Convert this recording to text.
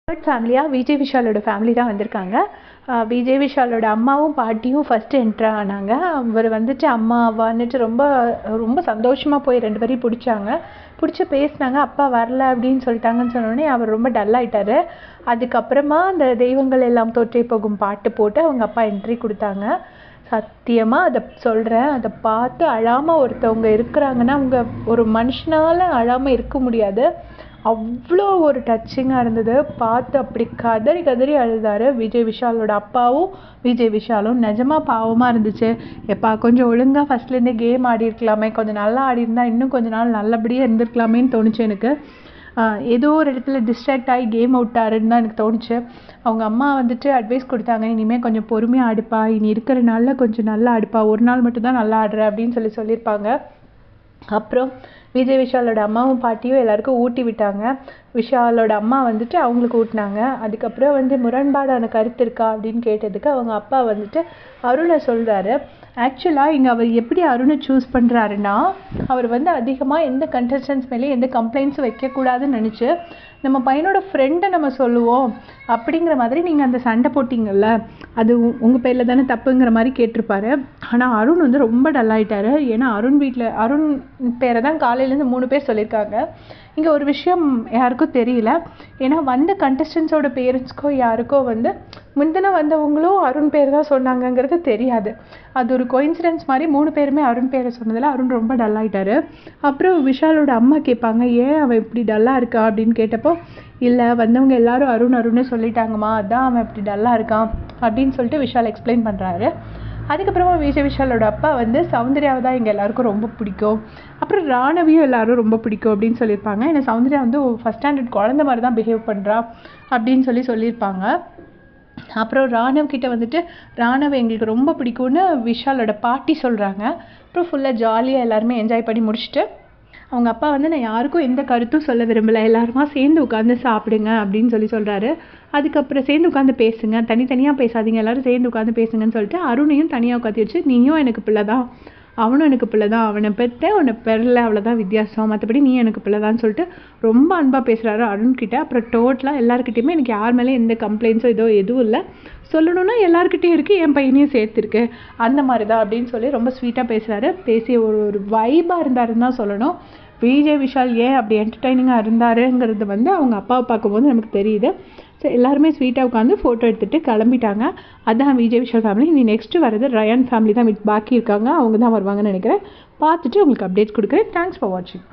Third ஃபேமிலியாக Vijay விஷாலோட family தான் வந்திருக்காங்க. விஜய் விஷாலோட அம்மாவும் பாட்டியும் ஃபஸ்ட்டு என்ட்ரு ஆனாங்க. அவர் வந்துட்டு அம்மா அவான்னுட்டு ரொம்ப ரொம்ப சந்தோஷமாக போய் 2 பேரையும் பிடிச்சாங்க. பிடிச்சி பேசினாங்க. அப்பா வரல அப்படின்னு சொல்லிட்டாங்கன்னு சொன்னோடனே அவர் ரொம்ப டல்லாகிட்டார். அதுக்கப்புறமா அந்த தெய்வங்கள் எல்லாம் தோற்றே போகும் பாட்டு போட்டு அவங்க அப்பா என்ட்ரி கொடுத்தாங்க. சத்தியமாக அதை சொல்கிறேன், அதை பார்த்து அழாமல் ஒருத்தவங்க இருக்கிறாங்கன்னா அவங்க ஒரு மனுஷனால் அழாமல் இருக்க முடியாது. அவ்வளோ ஒரு டச்சிங்காக இருந்தது. பார்த்து அப்படி கதறி கதறி அழுதார் விஜய் விஷாலோட அப்பாவும் விஜய் விஷாலும். நிஜமாக பாவமாக இருந்துச்சு. எப்பா கொஞ்சம் ஒழுங்காக ஃபஸ்ட்லேருந்தே கேம் ஆடி இருக்கலாமே, கொஞ்சம் நல்லா ஆடிருந்தா இன்னும் கொஞ்ச நாள் நல்லபடியாக இருந்திருக்கலாமேன்னு தோணுச்சு எனக்கு. ஏதோ ஒரு இடத்துல டிஸ்ட்ராக்ட் ஆகி கேம் அவுட்டாருன்னு தான் எனக்கு தோணுச்சு. அவங்க அம்மா வந்துட்டு அட்வைஸ் கொடுத்தாங்க, இனிமேல் கொஞ்சம் பொறுமையாக ஆடுப்பா, இனி இருக்கிற நாளில் கொஞ்சம் நல்லா ஆடுப்பா, ஒரு நாள் மட்டும்தான் நல்லா ஆடுற அப்படின்னு சொல்லியிருப்பாங்க. அப்புறம் விஜய் விஷாலோட அம்மாவும் பாட்டியும் எல்லாருக்கும் ஊட்டி விட்டாங்க. விஷாலோட அம்மா வந்துட்டு அவங்களுக்கு ஊட்டினாங்க. அதுக்கப்புறம் வந்து முரண்பாடான கருத்து இருக்கா அப்படின்னு கேட்டதுக்கு அவங்க அப்பா வந்துட்டு அருணை சொல்கிறாரு. ஆக்சுவலாக இங்கே அவர் எப்படி அருணை சூஸ் பண்ணுறாருன்னா, அவர் வந்து அதிகமாக எந்த கண்டஸ்டன்ஸ் மேலேயும் எந்த கம்ப்ளைண்ட்ஸும் வைக்கக்கூடாதுன்னு நினச்சி நம்ம பையனோட ஃப்ரெண்டை நம்ம சொல்லுவோம் அப்படிங்கிற மாதிரி நீங்கள் அந்த சண்டை போட்டிங்கள்ல, அது உங்கள் பேரில் தானே தப்புங்கிற மாதிரி கேட்டிருப்பாரு. ஆனால் அருண் வந்து ரொம்ப டல்லாகிட்டார். ஏன்னா அருண் பேரை தான் காலையிலேருந்து 3 பேர் சொல்லியிருக்காங்க. இங்கே ஒரு விஷயம் யாருக்கும் தெரியல. ஏன்னா வந்த கண்டஸ்டன்ஸோட பேரண்ட்ஸ்க்கோ யாருக்கோ வந்து முந்தின வந்தவங்களும் அருண் பேர் தான் சொன்னாங்கங்கிறது தெரியாது. அது ஒரு கோயின்சிடென்ஸ் மாதிரி 3 பேருமே அருண் பேரை சொன்னதில் அருண் ரொம்ப டல்லாகிட்டார். அப்புறம் விஷாலோட அம்மா கேட்பாங்க, ஏன் அவன் இப்படி டல்லாக இருக்கா அப்படின்னு கேட்டப்போ, இல்லை வந்தவங்க எல்லாரும் அருண் சொல்லிட்டாங்கம்மா, அதான் அவன் இப்படி டல்லாக இருக்கான் அப்படின்னு சொல்லிட்டு விஷால் எக்ஸ்பிளைன் பண்ணுறாரு. அதுக்கப்புறமா விஜய் விஷாலோட அப்பா வந்து சௌந்தர்யாவை தான் எங்கள் எல்லாருக்கும் ரொம்ப பிடிக்கும், அப்புறம் ராணவியும் எல்லாரும் ரொம்ப பிடிக்கும் அப்படின்னு சொல்லியிருப்பாங்க. ஏன்னா சௌந்தர்யா வந்து ஃபஸ்ட் ஸ்டாண்டர்ட் குழந்த மாதிரி தான் பிஹேவ் பண்ணுறா அப்படின்னு சொல்லியிருப்பாங்க. அப்புறம் ராணவ் கிட்ட வந்துட்டு ராணவ் எங்களுக்கு ரொம்ப பிடிக்கும்னு விஷாலோட பாட்டி சொல்கிறாங்க. அப்புறம் ஃபுல்லாக ஜாலியாக எல்லாருமே என்ஜாய் பண்ணி முடிச்சுட்டு அவங்க அப்பா வந்து நான் யாருக்கும் எந்த கருத்தும் சொல்ல விரும்பலை, எல்லாருமா சேர்ந்து உட்காந்து சாப்பிடுங்க அப்படின்னு சொல்கிறாரு. அதுக்கப்புறம் சேர்ந்து உட்காந்து பேசுங்க, தனித்தனியாக பேசாதீங்க, எல்லோரும் சேர்ந்து உட்காந்து பேசுங்கன்னு சொல்லிட்டு அருணையும் தனியாக உட்காந்து வச்சு, நீயும் எனக்கு பிள்ளை தான், அவனும் எனக்கு பிள்ளை தான், அவனை பெற்ற உன்னை பெறல அவ்வளோதான் வித்தியாசம், மற்றபடி நீ எனக்கு பிள்ளை தான் சொல்லிட்டு ரொம்ப அன்பாக பேசுகிறாரு அருண்கிட்ட. அப்புறம் டோட்டலாக எல்லாருக்கிட்டையுமே எனக்கு யார் மேலே எந்த கம்ப்ளைண்ட்ஸோ எதுவும் இல்லை, சொல்லணுன்னா எல்லாருக்கிட்டையும் இருக்குது, என் பையனையும் சேர்த்துருக்கு, அந்த மாதிரி தான் அப்படின்னு சொல்லி ரொம்ப ஸ்வீட்டாக பேசுகிறாரு. பேசி ஒரு வைபாக இருந்தாருன்னு தான் சொல்லணும். விஜய் விஷால் ஏன் அப்படி என்டர்டைனிங்காக இருந்தாருங்கிறது வந்து அவங்க அப்பாவை பார்க்கும்போது நமக்கு தெரியுது. ஸோ எல்லாருமே ஸ்வீட்டாக உட்காந்து ஃபோட்டோ எடுத்துகிட்டு கிளம்பிட்டாங்க. அதுதான் விஜய் விஷால் ஃபேமிலி. இனி நெக்ஸ்ட்டு வர்றது ரயான் ஃபேமிலி தான் பாக்கி இருக்காங்க, அவங்க தான் வருவாங்கன்னு நினைக்கிறேன். பார்த்துட்டு உங்களுக்கு அப்டேட்ஸ் கொடுக்குறேன். தேங்க்ஸ் ஃபார் வாட்சிங்.